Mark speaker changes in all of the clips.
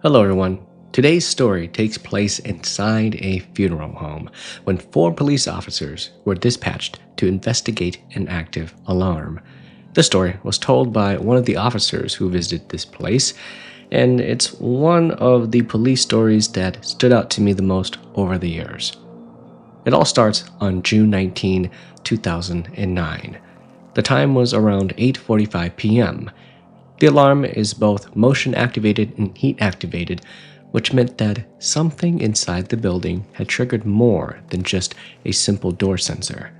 Speaker 1: Hello, everyone. Today's story takes place inside a funeral home when four police officers were dispatched to investigate an active alarm. The story was told by one of the officers who visited this place, and it's one of the police stories that stood out to me the most over the years. It all starts on June 19, 2009. The time was around 8:45 p.m. The alarm is both motion activated and heat activated, which meant that something inside the building had triggered more than just a simple door sensor.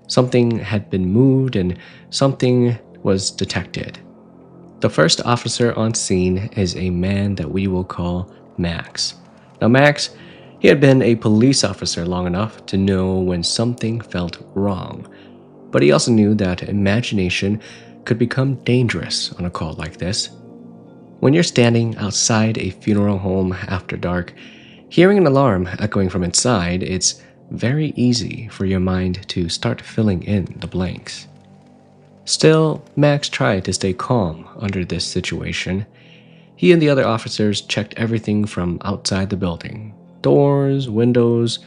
Speaker 1: Something had been moved and something was detected. The first officer on scene is a man that we will call Max. Now, Max, he had been a police officer long enough to know when something felt wrong, but he also knew that imagination could become dangerous on a call like this. When you're standing outside a funeral home after dark, hearing an alarm echoing from inside, it's very easy for your mind to start filling in the blanks. Still, Max tried to stay calm under this situation. He and the other officers checked everything from outside the building: doors, windows,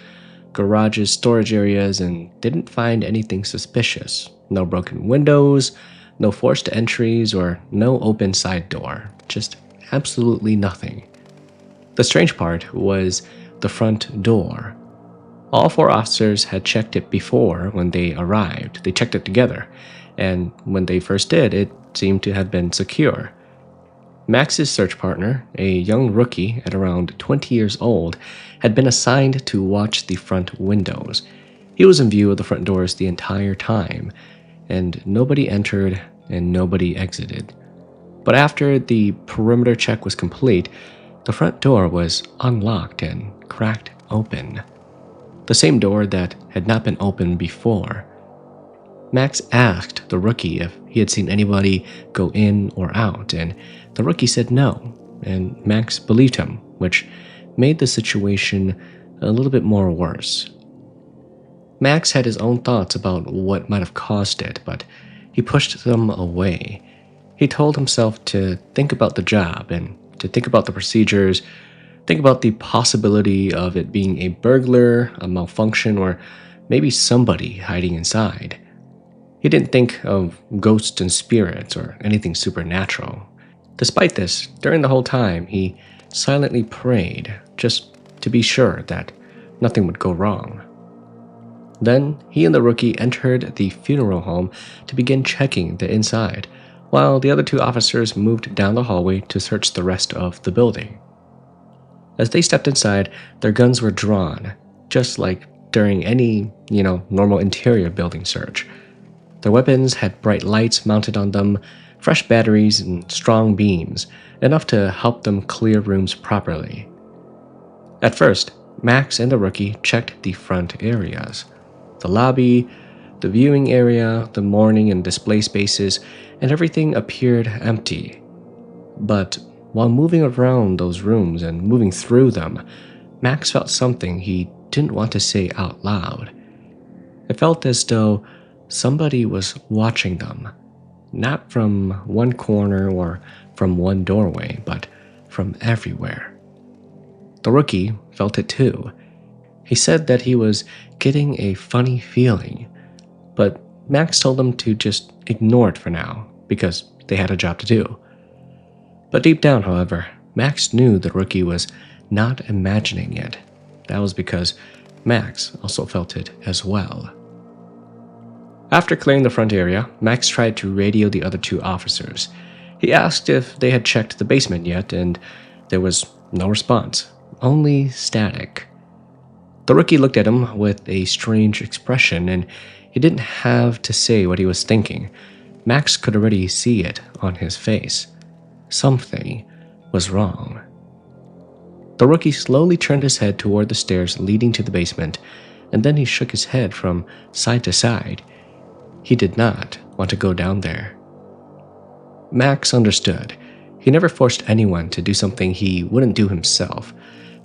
Speaker 1: garages, storage areas, and didn't find anything suspicious. No broken windows, no forced entries, or no open side door. Just absolutely nothing. The strange part was the front door. All four officers had checked it before when they arrived. They checked it together, and when they first did, it seemed to have been secure. Max's search partner, a young rookie at around 20 years old, had been assigned to watch the front windows. He was in view of the front doors the entire time, and nobody entered and nobody exited. But after the perimeter check was complete, the front door was unlocked and cracked open. The same door that had not been opened before. Max asked the rookie if he had seen anybody go in or out, and the rookie said no, and Max believed him, which made the situation a little bit more worse. Max had his own thoughts about what might have caused it, but he pushed them away. He told himself to think about the job and to think about the procedures, think about the possibility of it being a burglar, a malfunction, or maybe somebody hiding inside. He didn't think of ghosts and spirits or anything supernatural. Despite this, during the whole time, he silently prayed just to be sure that nothing would go wrong. Then, he and the rookie entered the funeral home to begin checking the inside, while the other two officers moved down the hallway to search the rest of the building. As they stepped inside, their guns were drawn, just like during any, normal interior building search. Their weapons had bright lights mounted on them, fresh batteries, and strong beams, enough to help them clear rooms properly. At first, Max and the rookie checked the front areas. The lobby, the viewing area, the mourning and display spaces, and everything appeared empty. But while moving around those rooms and moving through them, Max felt something he didn't want to say out loud. It felt as though somebody was watching them, not from one corner or from one doorway, but from everywhere. The rookie felt it too. He said that he was getting a funny feeling, but Max told them to just ignore it for now, because they had a job to do. But deep down, however, Max knew the rookie was not imagining it. That was because Max also felt it as well. After clearing the front area, Max tried to radio the other two officers. He asked if they had checked the basement yet, and there was no response, only static. The rookie looked at him with a strange expression, and he didn't have to say what he was thinking. Max could already see it on his face. Something was wrong. The rookie slowly turned his head toward the stairs leading to the basement, and then he shook his head from side to side. He did not want to go down there. Max understood. He never forced anyone to do something he wouldn't do himself,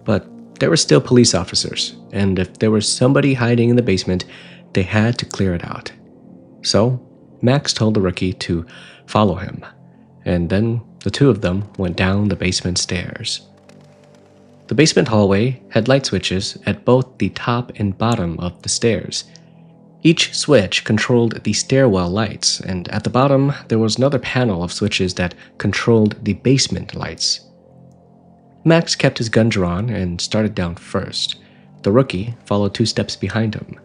Speaker 1: but there were still police officers, and if there was somebody hiding in the basement, they had to clear it out. So, Max told the rookie to follow him, and then the two of them went down the basement stairs. The basement hallway had light switches at both the top and bottom of the stairs. Each switch controlled the stairwell lights, and at the bottom there was another panel of switches that controlled the basement lights. Max kept his gun drawn and started down first. The rookie followed 2 steps behind him.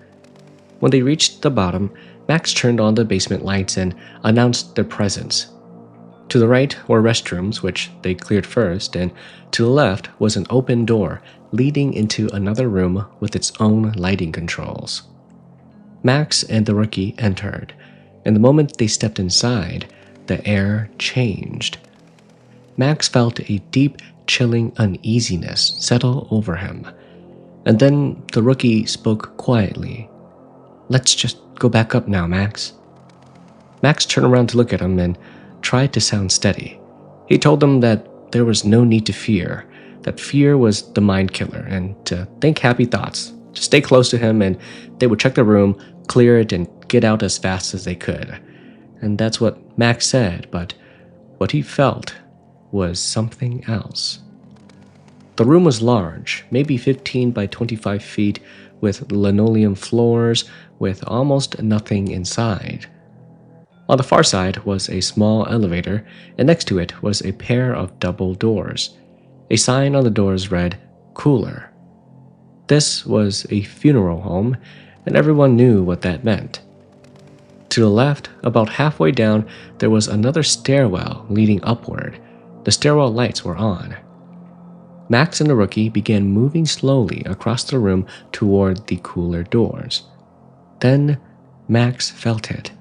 Speaker 1: When they reached the bottom, Max turned on the basement lights and announced their presence. To the right were restrooms, which they cleared first, and to the left was an open door leading into another room with its own lighting controls. Max and the rookie entered, and the moment they stepped inside, the air changed. Max felt a deep, chilling uneasiness settle over him, and then the rookie spoke quietly. "Let's just go back up now, Max." Max turned around to look at him and tried to sound steady. He told them that there was no need to fear, that fear was the mind killer, and to think happy thoughts, to stay close to him, and they would check the room, clear it, and get out as fast as they could. And that's what Max said, but what he felt was something else. The room was large, maybe 15 by 25 feet, with linoleum floors, with almost nothing inside. On the far side was a small elevator, and next to it was a pair of double doors. A sign on the doors read, "Cooler." This was a funeral home, and everyone knew what that meant. To the left, about halfway down, there was another stairwell leading upward. The stairwell lights were on. Max and the rookie began moving slowly across the room toward the cooler doors. Then Max felt it.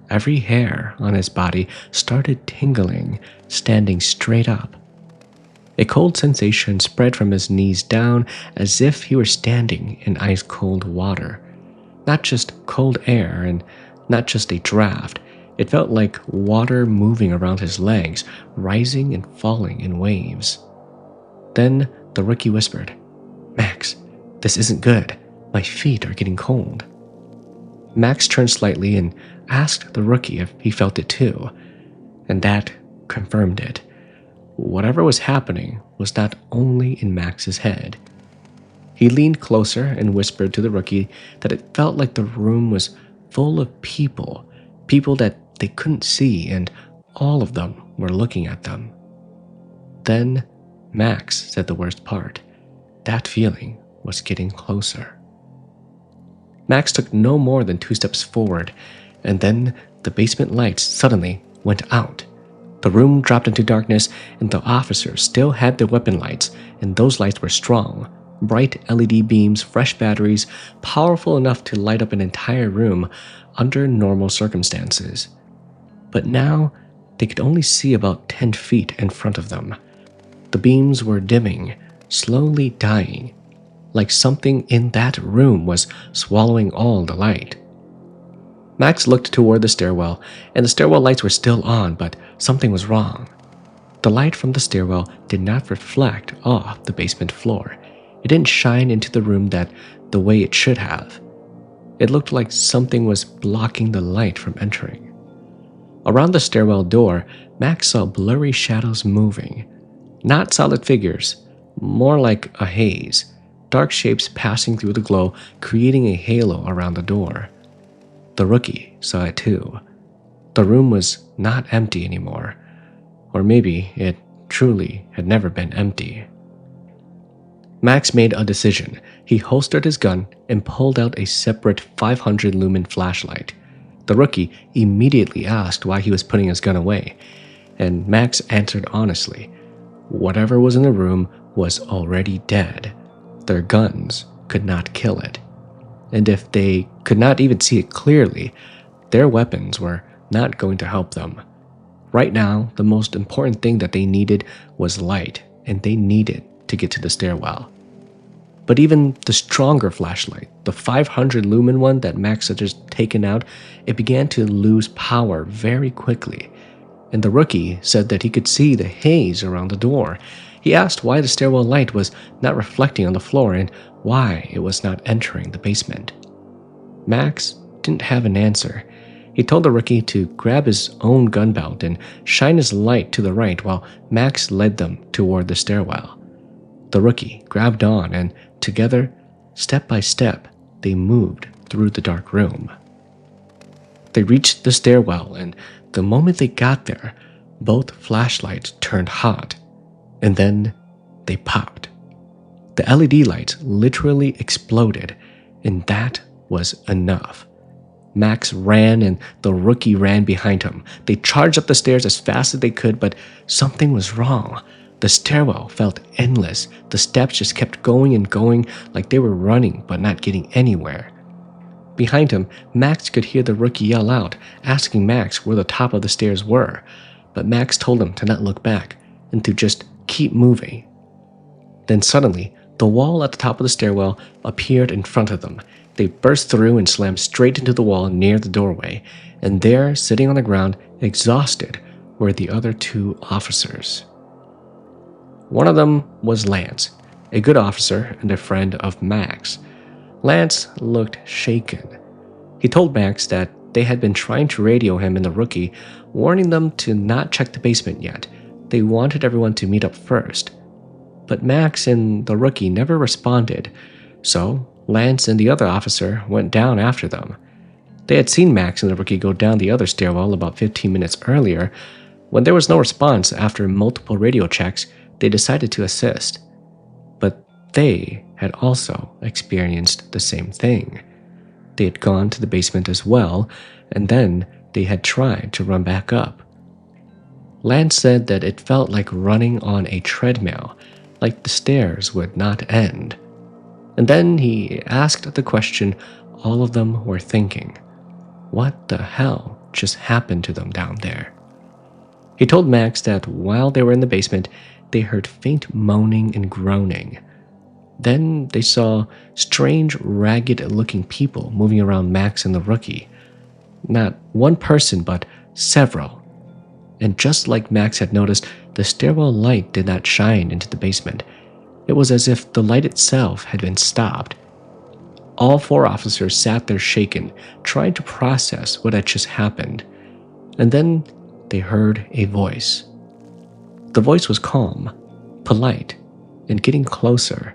Speaker 1: Every hair on his body started tingling, standing straight up. A cold sensation spread from his knees down as if he were standing in ice-cold water. Not just cold air and not just a draft. It felt like water moving around his legs, rising and falling in waves. Then the rookie whispered, "Max, this isn't good. My feet are getting cold." Max turned slightly and asked the rookie if he felt it too, and that confirmed it. Whatever was happening was not only in Max's head. He leaned closer and whispered to the rookie that it felt like the room was full of people that they couldn't see, and all of them were looking at them. Then Max said the worst part. That feeling was getting closer. Max took no more than 2 steps forward, and then the basement lights suddenly went out. The room dropped into darkness, and the officers still had their weapon lights, and those lights were strong. Bright LED beams, fresh batteries, powerful enough to light up an entire room under normal circumstances. But now, they could only see about 10 feet in front of them. The beams were dimming, slowly dying, like something in that room was swallowing all the light. Max looked toward the stairwell, and the stairwell lights were still on, but something was wrong. The light from the stairwell did not reflect off the basement floor. It didn't shine into the room the way it should have. It looked like something was blocking the light from entering. Around the stairwell door, Max saw blurry shadows moving. Not solid figures, more like a haze. Dark shapes passing through the glow, creating a halo around the door. The rookie saw it too. The room was not empty anymore. Or maybe it truly had never been empty. Max made a decision. He holstered his gun and pulled out a separate 500 lumen flashlight. The rookie immediately asked why he was putting his gun away, and Max answered honestly. Whatever was in the room was already dead. Their guns could not kill it. And if they could not even see it clearly, their weapons were not going to help them. Right now, the most important thing that they needed was light, and they needed to get to the stairwell. But even the stronger flashlight, the 500 lumen one that Max had just taken out, it began to lose power very quickly. And the rookie said that he could see the haze around the door. He asked why the stairwell light was not reflecting on the floor and why it was not entering the basement. Max didn't have an answer. He told the rookie to grab his own gun belt and shine his light to the right while Max led them toward the stairwell. The rookie grabbed on, and together, step by step, they moved through the dark room. They reached the stairwell, and the moment they got there, both flashlights turned hot, and then they popped. The LED lights literally exploded, and that was enough. Max ran and the rookie ran behind him. They charged up the stairs as fast as they could, but something was wrong. The stairwell felt endless. The steps just kept going and going like they were running but not getting anywhere. Behind him, Max could hear the rookie yell out, asking Max where the top of the stairs were, but Max told him to not look back and to just keep moving. Then suddenly, the wall at the top of the stairwell appeared in front of them. They burst through and slammed straight into the wall near the doorway, and there, sitting on the ground, exhausted, were the other two officers. One of them was Lance, a good officer and a friend of Max. Lance looked shaken. He told Max that they had been trying to radio him and the rookie, warning them to not check the basement yet. They wanted everyone to meet up first. But Max and the rookie never responded, so Lance and the other officer went down after them. They had seen Max and the rookie go down the other stairwell about 15 minutes earlier. When there was no response after multiple radio checks, they decided to assist. But they had also experienced the same thing. They had gone to the basement as well, and then they had tried to run back up. Lance said that it felt like running on a treadmill, like the stairs would not end. And then he asked the question all of them were thinking. What the hell just happened to them down there? He told Max that while they were in the basement, they heard faint moaning and groaning. Then they saw strange, ragged-looking people moving around Max and the rookie. Not one person, but several. And just like Max had noticed, the stairwell light did not shine into the basement. It was as if the light itself had been stopped. All four officers sat there shaken, trying to process what had just happened. And then they heard a voice. The voice was calm, polite, and getting closer.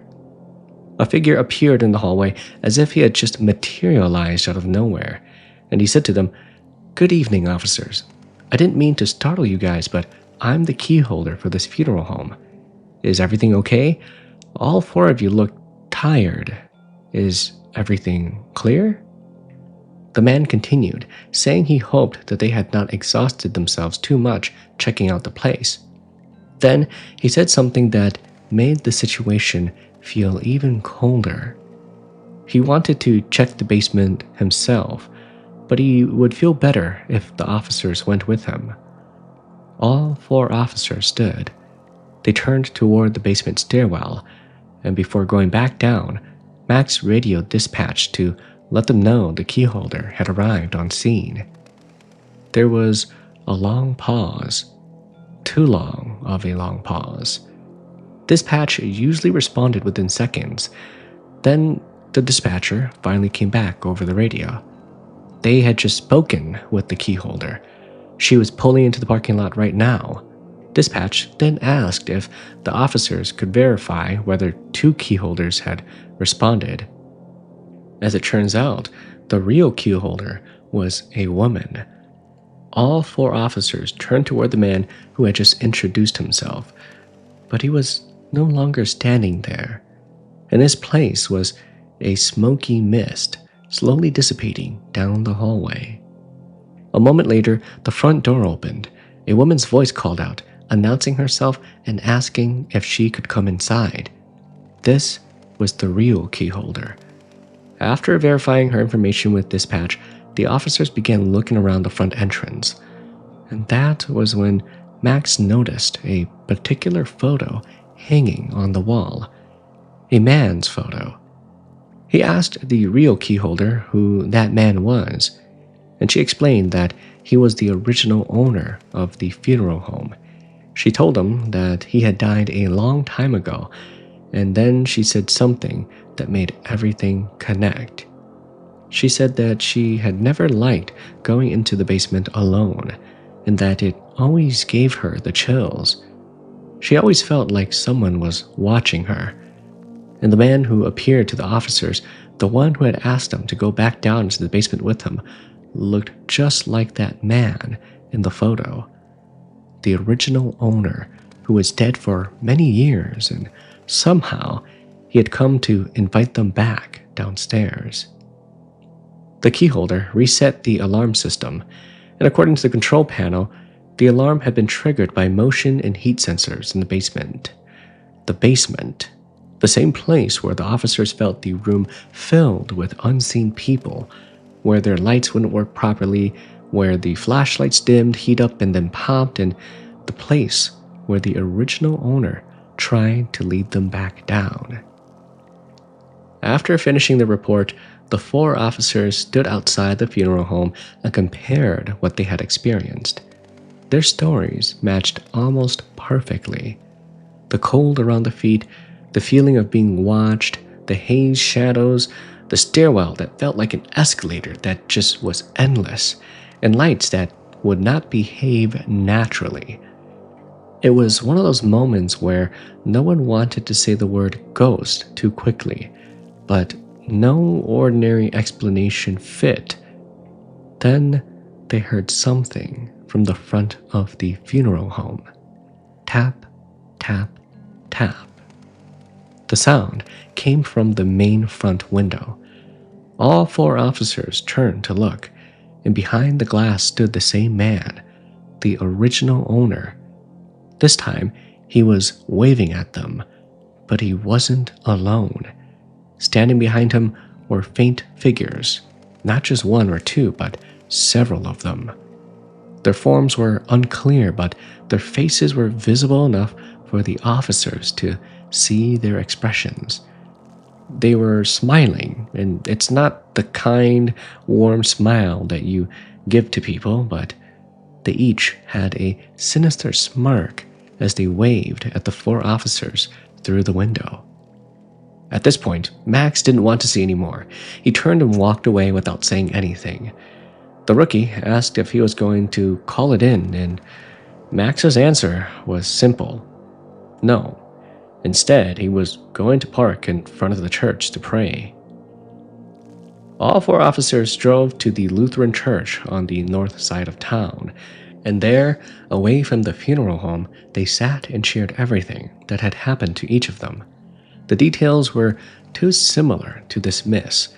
Speaker 1: A figure appeared in the hallway as if he had just materialized out of nowhere, and he said to them, "Good evening, officers. I didn't mean to startle you guys, but I'm the keyholder for this funeral home. Is everything okay? All four of you look tired. Is everything clear?" The man continued, saying he hoped that they had not exhausted themselves too much checking out the place. Then he said something that made the situation feel even colder. He wanted to check the basement himself, but he would feel better if the officers went with him. All four officers stood. They turned toward the basement stairwell, and before going back down, Max radioed dispatch to let them know the keyholder had arrived on scene. There was a long pause. Too long of a long pause. Dispatch usually responded within seconds. Then the dispatcher finally came back over the radio. They had just spoken with the keyholder. She was pulling into the parking lot right now. Dispatch then asked if the officers could verify whether two keyholders had responded. As it turns out, the real keyholder was a woman. All four officers turned toward the man who had just introduced himself, but he was no longer standing there. In his place was a smoky mist slowly dissipating down the hallway. A moment later, the front door opened. A woman's voice called out, announcing herself and asking if she could come inside. This was the real keyholder. After verifying her information with dispatch, the officers began looking around the front entrance. And that was when Max noticed a particular photo hanging on the wall. A man's photo. He asked the real keyholder who that man was, and she explained that he was the original owner of the funeral home. She told him that he had died a long time ago, and then she said something that made everything connect. She said that she had never liked going into the basement alone, and that it always gave her the chills. She always felt like someone was watching her. And the man who appeared to the officers, the one who had asked them to go back down into the basement with him, looked just like that man in the photo. The original owner, who was dead for many years, and somehow he had come to invite them back downstairs. The keyholder reset the alarm system, and according to the control panel, the alarm had been triggered by motion and heat sensors in the basement. The basement, the same place where the officers felt the room filled with unseen people, where their lights wouldn't work properly, where the flashlights dimmed, heat up, and then popped, and the place where the original owner tried to lead them back down. After finishing the report, the 4 officers stood outside the funeral home and compared what they had experienced. Their stories matched almost perfectly. The cold around the feet, the feeling of being watched, the haze shadows, the stairwell that felt like an escalator that just was endless, and lights that would not behave naturally. It was one of those moments where no one wanted to say the word ghost too quickly, but no ordinary explanation fit. Then they heard something from the front of the funeral home. Tap, tap, tap. The sound came from the main front window. All 4 officers turned to look, and behind the glass stood the same man, the original owner. This time, he was waving at them, but he wasn't alone. Standing behind him were faint figures, not just 1 or 2, but several of them. Their forms were unclear, but their faces were visible enough for the officers to see their expressions. They were smiling, and it's not the kind, warm smile that you give to people, but they each had a sinister smirk as they waved at the 4 officers through the window. At this point, Max didn't want to see any more. He turned and walked away without saying anything. The rookie asked if he was going to call it in, and Max's answer was simple: no. Instead, he was going to park in front of the church to pray. All 4 officers drove to the Lutheran church on the north side of town, and there, away from the funeral home, they sat and shared everything that had happened to each of them. The details were too similar to dismiss.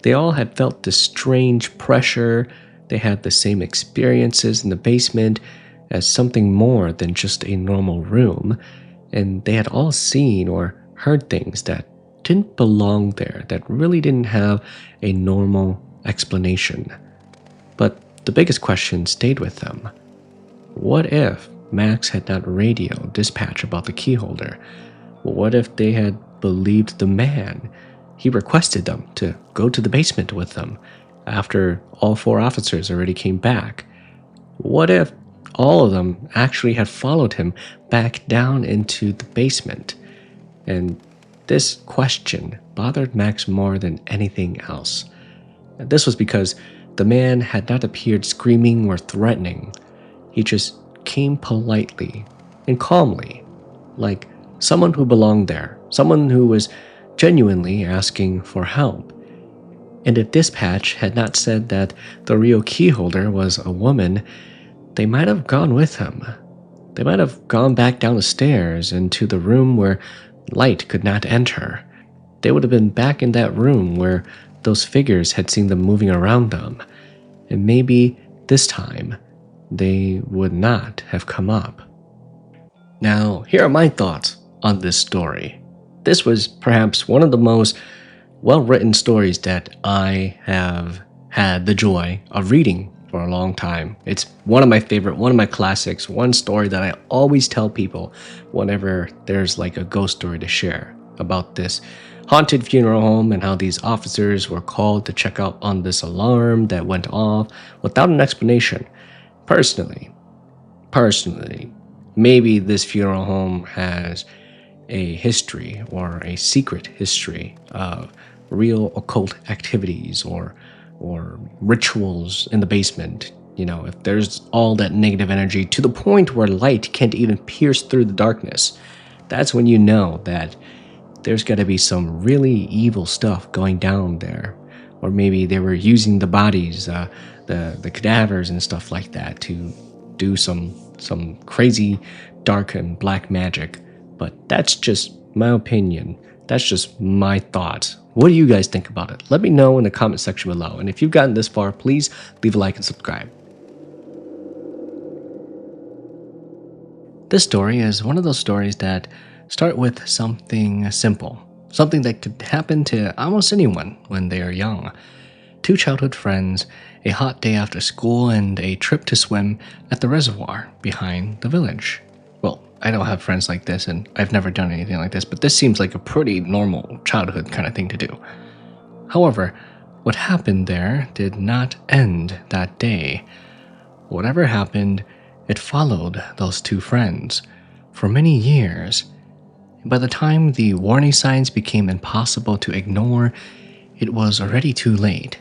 Speaker 1: They all had felt this strange pressure. They had the same experiences in the basement as something more than just a normal room, and they had all seen or heard things that didn't belong there, that really didn't have a normal explanation. But the biggest question stayed with them. What if Max had not radioed dispatch about the keyholder? What if they had believed the man? He requested them to go to the basement with them after all 4 officers already came back. What if all of them actually had followed him back down into the basement? And this question bothered Max more than anything else. This was because the man had not appeared screaming or threatening. He just came politely and calmly, like someone who belonged there, someone who was genuinely asking for help. And if dispatch had not said that the real keyholder was a woman, they might have gone with him. They might have gone back down the stairs into the room where light could not enter. They would have been back in that room where those figures had seen them moving around them. And maybe this time, they would not have come up. Now, here are my thoughts on this story. This was perhaps one of the most well-written stories that I have had the joy of reading for a long time. It's one of my favorite, one of my classics, one story that I always tell people whenever there's like a ghost story to share about this haunted funeral home and how these officers were called to check out on this alarm that went off without an explanation. Personally, maybe this funeral home has a history or a secret history of real occult activities or rituals in the basement. if there's all that negative energy to the point where light can't even pierce through the darkness, that's when you know that there's got to be some really evil stuff going down there. Or maybe they were using the bodies, the cadavers and stuff like that to do some crazy dark and black magic. But that's just my opinion. That's just my thoughts. What do you guys think about it? Let me know in the comment section below. And if you've gotten this far, please leave a like and subscribe. This story is one of those stories that start with something simple. Something that could happen to almost anyone when they are young. Two childhood friends, a hot day after school, and a trip to swim at the reservoir behind the village. Well, I don't have friends like this, and I've never done anything like this, but this seems like a pretty normal childhood kind of thing to do. However, what happened there did not end that day. Whatever happened, it followed those two friends for many years. By the time the warning signs became impossible to ignore, it was already too late.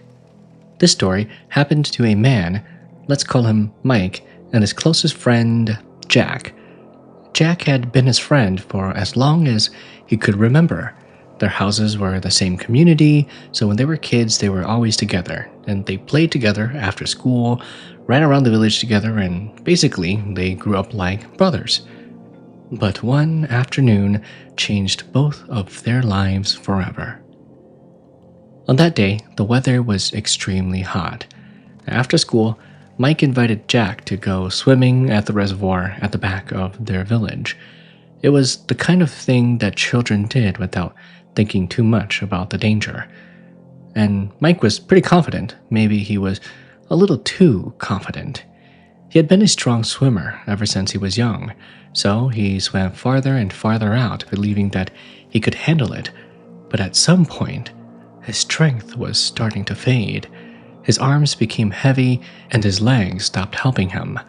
Speaker 1: This story happened to a man, let's call him Mike, and his closest friend, Jack. Jack had been his friend for as long as he could remember. Their houses were the same community, so when they were kids, they were always together, and they played together after school, ran around the village together, and basically, they grew up like brothers. But one afternoon changed both of their lives forever. On that day, the weather was extremely hot. After school, Mike invited Jack to go swimming at the reservoir at the back of their village. It was the kind of thing that children did without thinking too much about the danger. And Mike was pretty confident. Maybe he was a little too confident. He had been a strong swimmer ever since he was young, so he swam farther and farther out, believing that he could handle it. But at some point, his strength was starting to fade. His arms became heavy and his legs stopped helping him.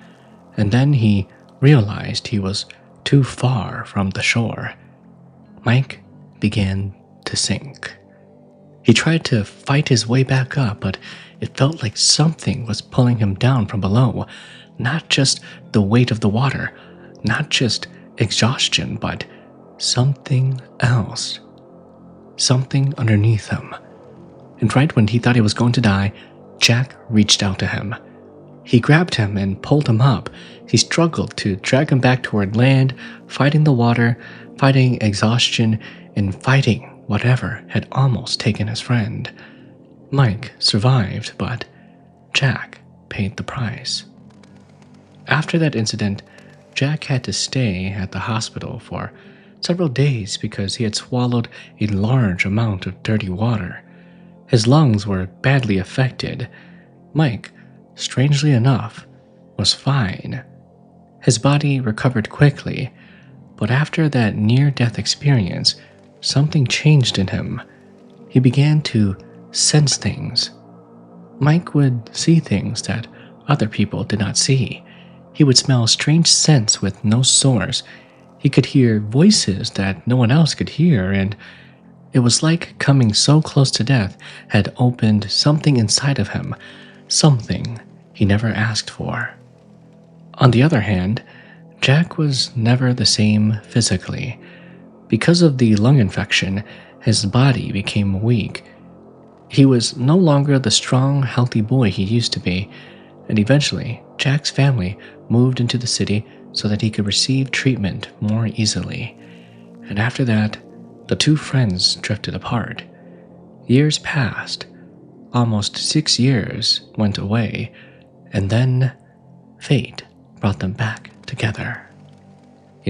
Speaker 1: And then he realized he was too far from the shore. Mike began to sink. He tried to fight his way back up, but it felt like something was pulling him down from below. Not just the weight of the water, not just exhaustion, but something else. Something underneath him. And right when he thought he was going to die, Jack reached out to him. He grabbed him and pulled him up. He struggled to drag him back toward land, fighting the water, fighting exhaustion, and fighting whatever had almost taken his friend. Mike survived, but Jack paid the price. After that incident, Jack had to stay at the hospital for several days because he had swallowed a large amount of dirty water. His lungs were badly affected. Mike, strangely enough, was fine. His body recovered quickly, but after that near-death experience, something changed in him. He began to sense things. Mike would see things that other people did not see. He would smell strange scents with no source. He could hear voices that no one else could hear, and it was like coming so close to death had opened something inside of him, something he never asked for. On the other hand, Jack was never the same physically. Because of the lung infection, his body became weak. He was no longer the strong, healthy boy he used to be, and eventually, Jack's family moved into the city so that he could receive treatment more easily. And after that, the two friends drifted apart. Years passed. Almost 6 years went away, and then fate brought them back together.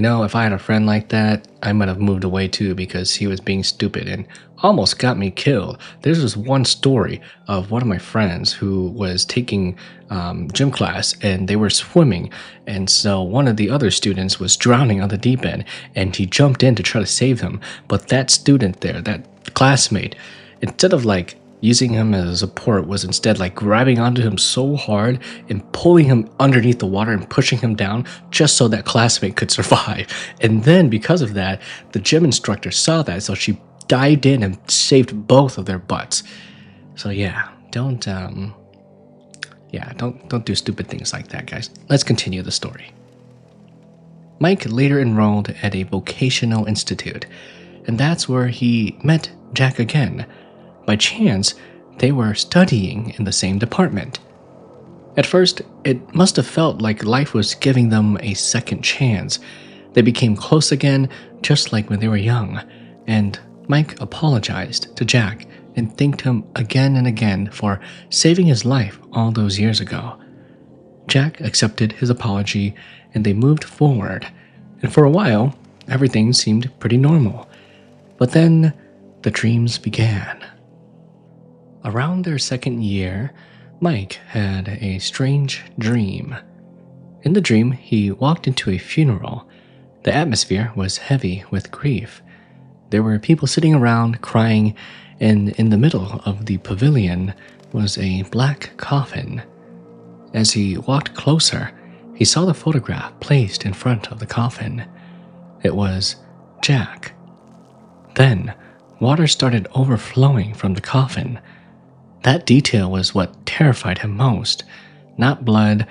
Speaker 1: If I had a friend like that, I might have moved away too because he was being stupid and almost got me killed. There's this one story of one of my friends who was taking gym class and they were swimming, and so one of the other students was drowning on the deep end and he jumped in to try to save him. But that student there, that classmate, instead of using him as a support, was instead grabbing onto him so hard and pulling him underneath the water and pushing him down just so that classmate could survive. And then because of that, the gym instructor saw that, so she dived in and saved both of their butts. So yeah, don't Yeah, don't do stupid things like that, guys. Let's continue the story. Mike later enrolled at a vocational institute, and that's where he met Jack again. By chance, they were studying in the same department. At first, it must have felt like life was giving them a second chance. They became close again, just like when they were young, and Mike apologized to Jack and thanked him again and again for saving his life all those years ago. Jack accepted his apology and they moved forward, and for a while, everything seemed pretty normal. But then, the dreams began. Around their second year, Mike had a strange dream. In the dream, he walked into a funeral. The atmosphere was heavy with grief. There were people sitting around crying, and in the middle of the pavilion was a black coffin. As he walked closer, he saw the photograph placed in front of the coffin. It was Jack. Then, water started overflowing from the coffin. That detail was what terrified him most. Not blood,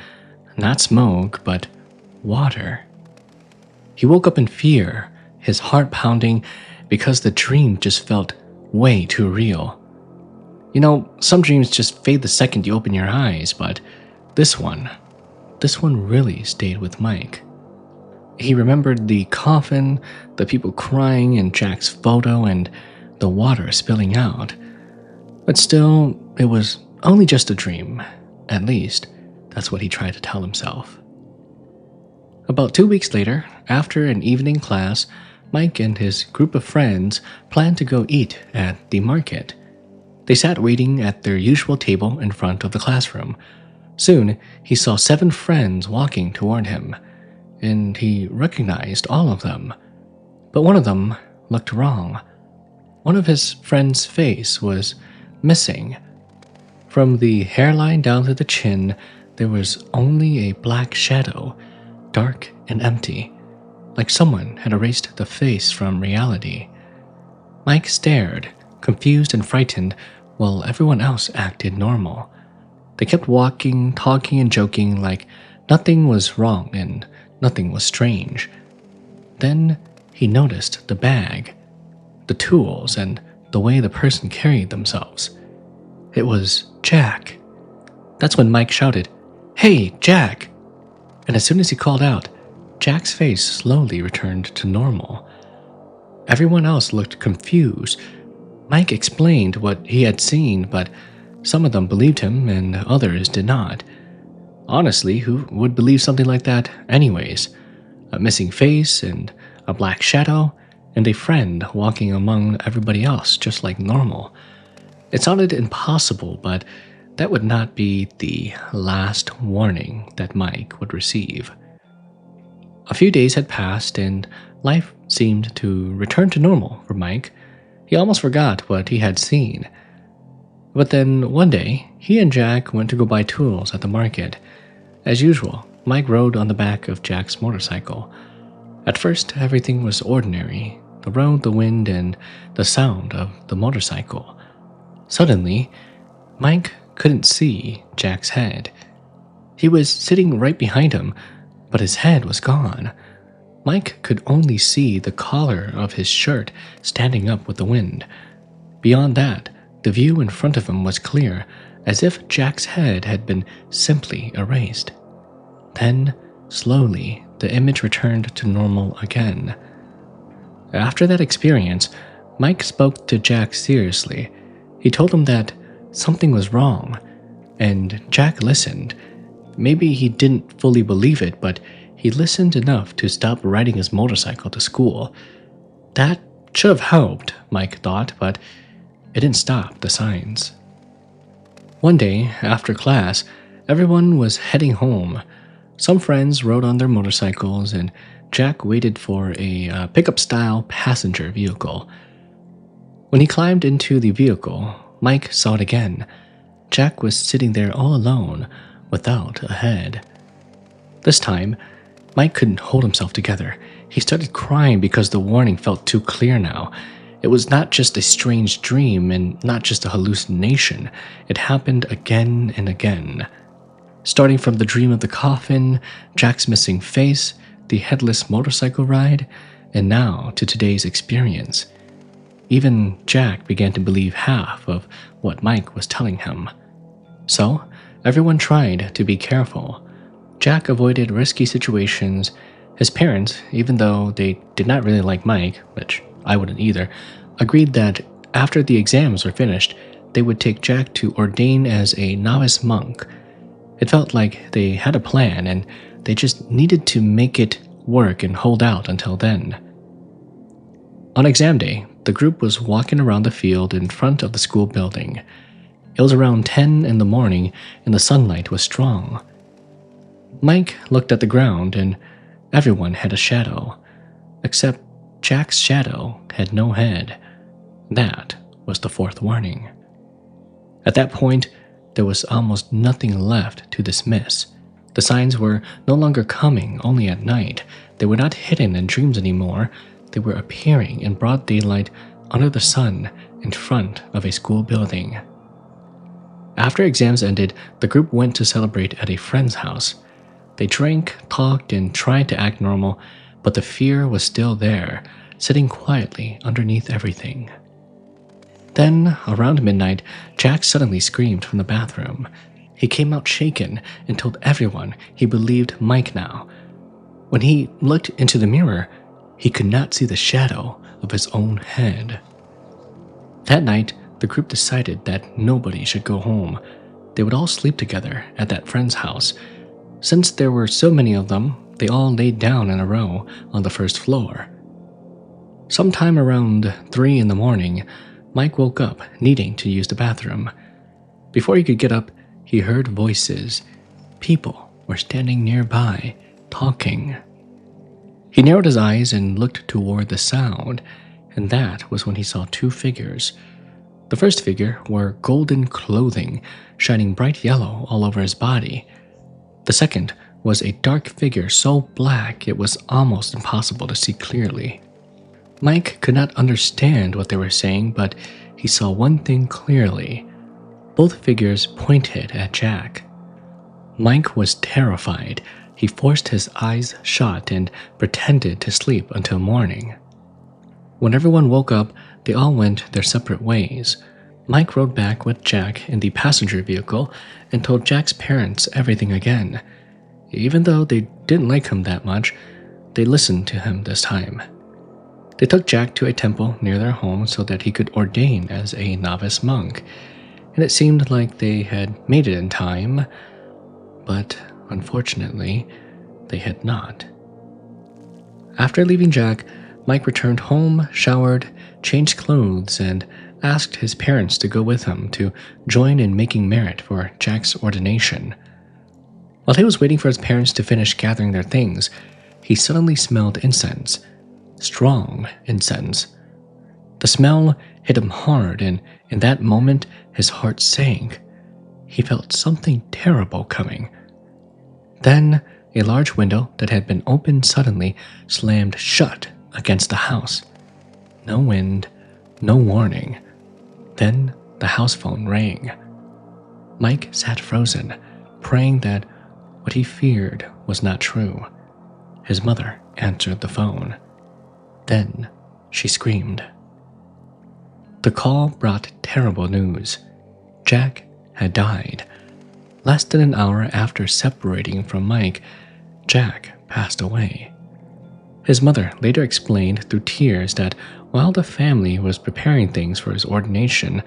Speaker 1: not smoke, but water. He woke up in fear, his heart pounding, because the dream just felt way too real. You know, some dreams just fade the second you open your eyes, but this one really stayed with Mike. He remembered the coffin, the people crying in Jack's photo, and the water spilling out. But still, it was only just a dream. At least, that's what he tried to tell himself. About 2 weeks later, after an evening class, Mike and his group of friends planned to go eat at the market. They sat waiting at their usual table in front of the classroom. Soon, he saw 7 friends walking toward him, and he recognized all of them. But one of them looked wrong. One of his friend's face was missing. From the hairline down to the chin, there was only a black shadow, dark and empty, like someone had erased the face from reality. Mike stared, confused and frightened, while everyone else acted normal. They kept walking, talking, and joking like nothing was wrong and nothing was strange. Then he noticed the bag, the tools, and the way the person carried themselves. It was Jack. That's when Mike shouted, "Hey, Jack!" And as soon as he called out, Jack's face slowly returned to normal. Everyone else looked confused. Mike explained what he had seen, but some of them believed him and others did not. Honestly, who would believe something like that anyways? A missing face and a black shadow and a friend walking among everybody else just like normal. It sounded impossible, but that would not be the last warning that Mike would receive. A few days had passed and life seemed to return to normal for Mike. He almost forgot what he had seen. But then one day, he and Jack went to go buy tools at the market. As usual, Mike rode on the back of Jack's motorcycle. At first, everything was ordinary: the road, the wind, and the sound of the motorcycle. Suddenly, Mike couldn't see Jack's head. He was sitting right behind him, but his head was gone. Mike could only see the collar of his shirt standing up with the wind. Beyond that, the view in front of him was clear, as if Jack's head had been simply erased. Then, slowly, the image returned to normal again. After that experience, Mike spoke to Jack seriously. He told him that something was wrong, and Jack listened. Maybe he didn't fully believe it, but he listened enough to stop riding his motorcycle to school. That should have helped, Mike thought, but it didn't stop the signs. One day, after class, everyone was heading home. Some friends rode on their motorcycles, and Jack waited for a pickup-style passenger vehicle. When he climbed into the vehicle, Mike saw it again. Jack was sitting there all alone, without a head. This time, Mike couldn't hold himself together. He started crying because the warning felt too clear now. It was not just a strange dream and not just a hallucination. It happened again and again. Starting from the dream of the coffin, Jack's missing face, the headless motorcycle ride, and now to today's experience. Even Jack began to believe half of what Mike was telling him. So, everyone tried to be careful. Jack avoided risky situations. His parents, even though they did not really like Mike, which I wouldn't either, agreed that after the exams were finished, they would take Jack to ordain as a novice monk. It felt like they had a plan and they just needed to make it work and hold out until then. On exam day, the group was walking around the field in front of the school building. It was around 10 in the morning and the sunlight was strong. Mike looked at the ground and everyone had a shadow, except Jack's shadow had no head. That was the fourth warning. At that point, there was almost nothing left to dismiss. The signs were no longer coming only at night. They were not hidden in dreams anymore. They were appearing in broad daylight under the sun in front of a school building. After exams ended, the group went to celebrate at a friend's house. They drank, talked, and tried to act normal, but the fear was still there, sitting quietly underneath everything. Then, around midnight, Jack suddenly screamed from the bathroom. He came out shaken and told everyone he believed Mike now. When he looked into the mirror, he could not see the shadow of his own head. That night, the group decided that nobody should go home. They would all sleep together at that friend's house. Since there were so many of them, they all laid down in a row on the first floor. Sometime around 3 in the morning, Mike woke up needing to use the bathroom. Before he could get up, he heard voices. People were standing nearby, talking. He narrowed his eyes and looked toward the sound, and that was when he saw 2 figures. The first figure wore golden clothing, shining bright yellow all over his body. The second was a dark figure so black it was almost impossible to see clearly. Mike could not understand what they were saying, but he saw one thing clearly. Both figures pointed at Jack. Mike was terrified. He forced his eyes shut and pretended to sleep until morning. When everyone woke up, they all went their separate ways. Mike rode back with Jack in the passenger vehicle and told Jack's parents everything again. Even though they didn't like him that much, they listened to him this time. They took Jack to a temple near their home so that he could ordain as a novice monk, and it seemed like they had made it in time, but unfortunately, they had not. After leaving Jack, Mike returned home, showered, changed clothes, and asked his parents to go with him to join in making merit for Jack's ordination. While he was waiting for his parents to finish gathering their things, he suddenly smelled incense. Strong incense. The smell hit him hard, and in that moment, his heart sank. He felt something terrible coming. Then, a large window that had been opened suddenly slammed shut against the house. No wind, no warning. Then, the house phone rang. Mike sat frozen, praying that what he feared was not true. His mother answered the phone. Then she screamed. The call brought terrible news. Jack had died. Less than an hour after separating from Mike, Jack passed away. His mother later explained through tears that while the family was preparing things for his ordination,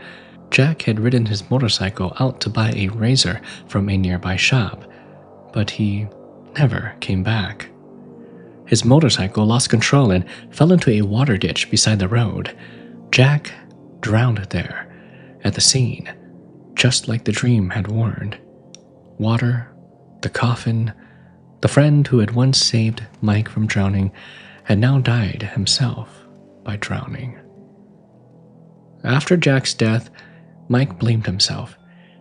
Speaker 1: Jack had ridden his motorcycle out to buy a razor from a nearby shop, but he never came back. His motorcycle lost control and fell into a water ditch beside the road. Jack drowned there, at the scene, just like the dream had warned. Water, the coffin, the friend who had once saved Mike from drowning had now died himself by drowning. After Jack's death, Mike blamed himself.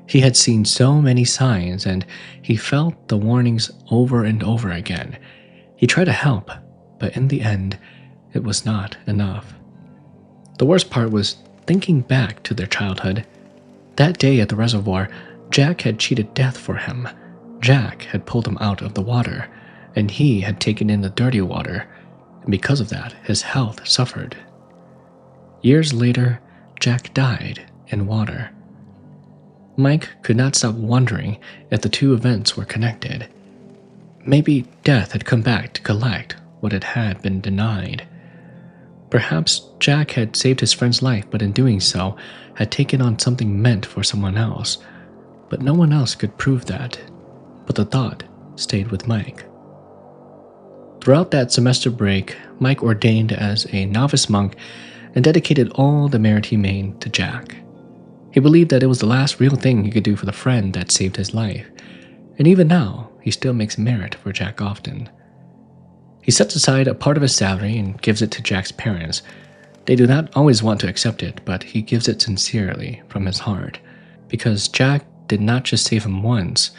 Speaker 1: He had seen so many signs and he felt the warnings over and over again. He tried to help, but in the end, it was not enough. The worst part was thinking back to their childhood. That day at the reservoir, Jack had cheated death for him. Jack had pulled him out of the water, and he had taken in the dirty water, and because of that, his health suffered. Years later, Jack died in water. Mike could not stop wondering if the two events were connected. Maybe death had come back to collect what it had been denied. Perhaps Jack had saved his friend's life, but in doing so, had taken on something meant for someone else. But no one else could prove that. But the thought stayed with Mike. Throughout that semester break, Mike ordained as a novice monk and dedicated all the merit he made to Jack. He believed that it was the last real thing he could do for the friend that saved his life, and even now, he still makes merit for Jack often. He sets aside a part of his salary and gives it to Jack's parents. They do not always want to accept it, but he gives it sincerely from his heart, because Jack did not just save him once,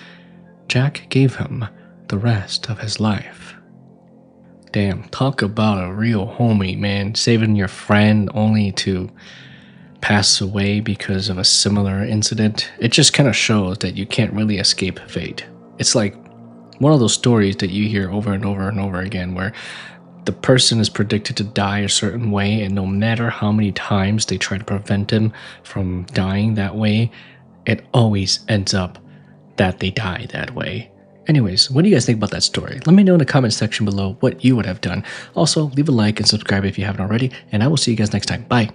Speaker 1: Jack gave him the rest of his life. Damn, talk about a real homie, man, saving your friend only to pass away because of a similar incident. It just kind of shows that you can't really escape fate. It's like one of those stories that you hear over and over and over again where the person is predicted to die a certain way, and no matter how many times they try to prevent him from dying that way, it always ends up that they die that way. Anyways, what do you guys think about that story? Let me know in the comment section below what you would have done. Also, leave a like and subscribe if you haven't already, and I will see you guys next time. Bye.